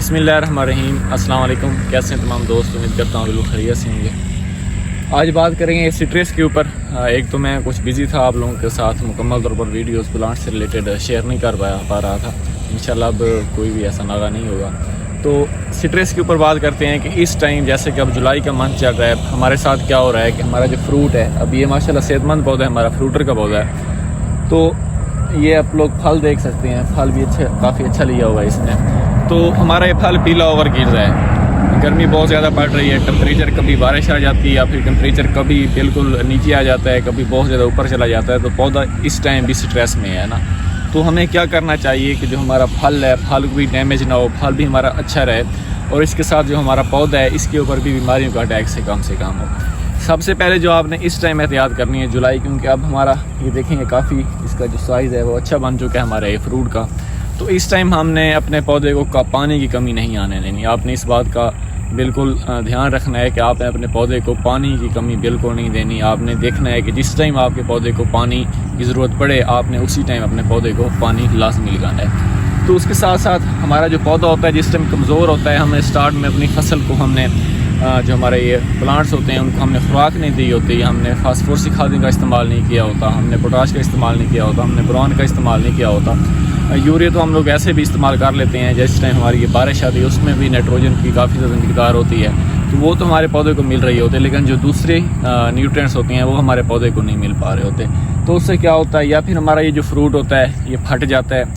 बिस्मिल्लाहिर्रहमानिर्रहीम। अस्सलाम वालेकुम। कैसे हैं तमाम दोस्त? उम्मीद करता हूँ बिल्कुल खैरियत से होंगे। आज बात करेंगे स्ट्रेस के ऊपर। एक तो मैं कुछ बिज़ी था, आप लोगों के साथ मुकम्मल तौर पर वीडियोस प्लांट से रिलेटेड शेयर नहीं कर पा रहा था। इंशाल्लाह अब कोई भी ऐसा नागा नहीं होगा। तो स्ट्रेस के ऊपर बात करते हैं कि इस टाइम जैसे कि अब जुलाई का मंथ चल रहा है, हमारे साथ क्या हो रहा है कि हमारा जो फ्रूट है, अब ये माशाल्लाह सेहतमंद पौधा है, हमारा फ्रूटर का पौधा है। तो ये आप लोग फल देख सकते हैं, फल भी काफ़ी अच्छा लिया होगा इसने। तो हमारा ये फल पीला ओवर गिर रहा है। गर्मी बहुत ज़्यादा पड़ रही है, टेम्परेचर कभी बारिश आ जाती है या फिर टेम्परेचर कभी बिल्कुल नीचे आ जाता है, कभी बहुत ज़्यादा ऊपर चला जाता है। तो पौधा इस टाइम भी स्ट्रेस में है ना। तो हमें क्या करना चाहिए कि जो हमारा फल है, फल भी डैमेज ना हो, फल भी हमारा अच्छा रहे, और इसके साथ जो हमारा पौधा है इसके ऊपर भी बीमारियों का अटैक से कम हो। सबसे पहले जो आपने इस टाइम एहतियात करनी है जुलाई, क्योंकि अब हमारा ये देखेंगे काफ़ी इसका जो साइज़ है वो अच्छा बन चुका है हमारा ये फ्रूट का। तो इस टाइम हमने अपने पौधे को पानी की कमी नहीं आने देनी। आपने इस बात का बिल्कुल ध्यान रखना है कि आपने अपने पौधे को पानी की कमी बिल्कुल नहीं देनी। आपने देखना है कि जिस टाइम आपके पौधे को पानी की ज़रूरत पड़े, आपने उसी टाइम अपने पौधे को पानी लाजमी लगाना है। तो उसके साथ साथ हमारा जो पौधा होता है जिस टाइम कमज़ोर होता है, हमें स्टार्ट में अपनी फसल को हमने जो हमारे ये प्लांट्स होते हैं उनको हमने खुराक नहीं दी होती, हमने फास्फोरस खाद का इस्तेमाल नहीं किया होता, हमने पोटाश का इस्तेमाल नहीं किया होता, हमने बोरान का इस्तेमाल नहीं किया होता। यूरिया तो हम लोग ऐसे भी इस्तेमाल कर लेते हैं, जिस टाइम हमारी ये बारिश आती है उसमें भी नाइट्रोजन की काफ़ी ज़्यादा मिकदार होती है, तो वो तो हमारे पौधे को मिल रही होती है। लेकिन जो दूसरे न्यूट्रिएंट्स होते हैं वो हमारे पौधे को नहीं मिल पा रहे होते। तो उससे क्या होता है, या फिर हमारा ये जो फ्रूट होता है ये फट जाता है,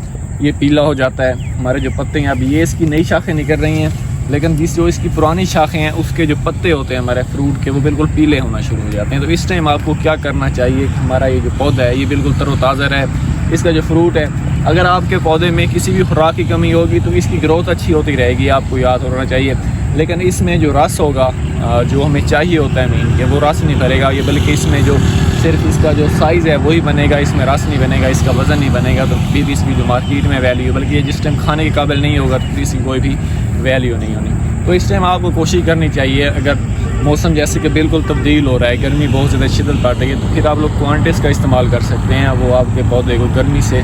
ये पीला हो जाता है। हमारे जो पत्ते हैं, अब ये इसकी नई शाखें निकल रही हैं, लेकिन जो इसकी पुरानी शाखें हैं उसके जो पत्ते होते हैं हमारे फ्रूट के, वो बिल्कुल पीले होना शुरू हो जाते हैं। तो इस टाइम आपको क्या करना चाहिए कि हमारा ये जो पौधा है ये बिल्कुल तरोताज़ा रहे। इसका जो फ्रूट है, अगर आपके पौधे में किसी भी खुराक की कमी होगी तो इसकी ग्रोथ अच्छी होती रहेगी, आपको याद होना चाहिए। लेकिन इसमें जो रस होगा, जो हमें चाहिए होता है मेन के, वो रस नहीं भरेगा ये, बल्कि इसमें जो सिर्फ इसका जो साइज़ है वही बनेगा, इसमें रस नहीं बनेगा, इसका वज़न नहीं बनेगा। तो भी इसकी जो मार्केट में वैल्यू, बल्कि ये जिस टाइम खाने के काबिल नहीं होगा तो इसकी कोई भी वैल्यू नहीं होनी। तो इस टाइम आपको कोशिश करनी चाहिए, अगर मौसम जैसे कि बिल्कुल तब्दील हो रहा है, गर्मी बहुत ज़्यादा शिद्दत पड़ रही है, तो फिर आप लोग क्वांटिस का इस्तेमाल कर सकते हैं। वो आपके पौधे को गर्मी से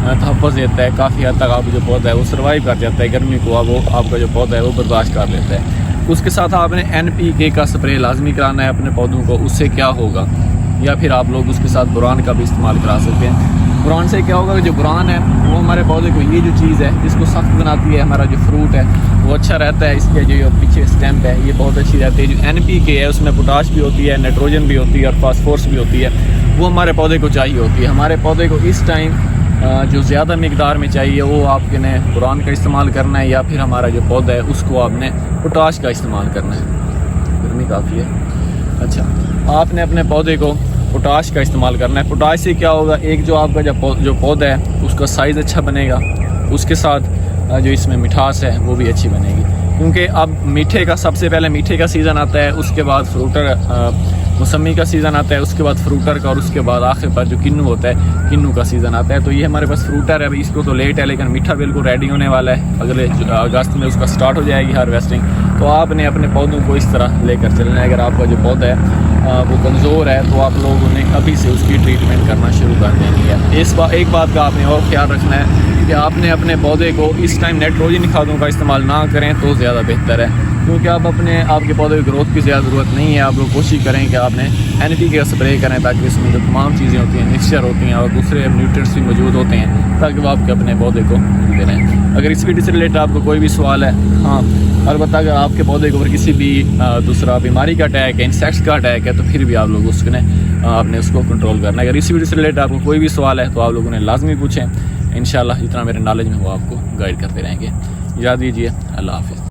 तहफ़्फ़ुज़ देता है, काफ़ी हद तक आपका जो पौधा है वो सर्वाइव कर जाता है गर्मी को, वो आपका जो पौधा है वो बर्दाश्त कर लेता है। उसके साथ आपने NPK का स्प्रे लाजमी कराना है अपने पौधों को। उससे क्या होगा, या फिर आप लोग उसके साथ बोरान का भी इस्तेमाल करा सकते हैं। बोरान से क्या होगा कि जो बोरान है वो हमारे पौधे को, ये जो चीज़ है जिसको सख्त बनाती है, हमारा जो फ्रूट है वो अच्छा रहता है। इसके जो पीछे स्टेम है ये बहुत अच्छी रहती है। जो NPK है उसमें पोटाश भी होती है, नाइट्रोजन भी होती है और फास्फोरस भी होती है, वो हमारे पौधे को चाहिए होती है। हमारे पौधे को इस टाइम जो ज़्यादा मिकदार में चाहिए वो आपके ने बोरान का इस्तेमाल करना है, या फिर हमारा जो पौधा है उसको आपने पोटाश का इस्तेमाल करना है। गर्मी काफ़ी है। अच्छा, आपने अपने पौधे को पोटाश का इस्तेमाल करना है। पोटाश से क्या होगा, एक जो आपका जो पौधा है उसका साइज़ अच्छा बनेगा, उसके साथ जो इसमें मिठास है वो भी अच्छी बनेगी। क्योंकि अब मीठे का, सबसे पहले मीठे का सीज़न आता है, उसके बाद फ्रूटर मौसमी का सीज़न आता है, उसके बाद फ्रूटर का, और उसके बाद आखिर पर जो किन्नू होता है, किन्नू का सीज़न आता है। तो ये हमारे पास फ्रूटर है, अभी इसको तो लेट है, लेकिन मीठा बिल्कुल रेडी होने वाला है। अगले अगस्त में उसका स्टार्ट हो जाएगी हार्वेस्टिंग। तो आपने अपने पौधों को इस तरह लेकर चलना है। अगर आपका जो पौधा है वो कमज़ोर है तो आप लोगों ने अभी से उसकी ट्रीटमेंट करना शुरू कर देनी है। एक बात का आपने और ख्याल रखना है कि आपने अपने पौधे को इस टाइम नाइट्रोजन खादों का इस्तेमाल ना करें तो ज़्यादा बेहतर है, क्योंकि आप आपके पौधे की ग्रोथ की ज़्यादा ज़रूरत नहीं है। आप लोग कोशिश करें कि आपने NPK का स्प्रे करें, ताकि इसमें जो तमाम चीज़ें होती हैं, मिक्सचर होती हैं और दूसरे न्यूट्रिएंट्स भी मौजूद होते हैं, ताकि वो आपके अपने पौधे को दे रहें। अगर इस वीडियो से रिलेटेड आपको कोई भी सवाल है, हाँ अलबत्ता अगर आपके पौधे के ऊपर किसी भी दूसरा बीमारी का अटैक है, इंसेक्ट्स का अटैक है, तो फिर भी आप लोग आपने उसको कंट्रोल करना है। अगर इस वीडियो से रिलेटेड आपको कोई भी सवाल है तो आप लोगों ने लाजमी पूछें। इंशाल्लाह जितना मेरे नॉलेज में वो आपको गाइड करते रहेंगे। इजाज़त दीजिए, अल्लाह हाफ़िज़।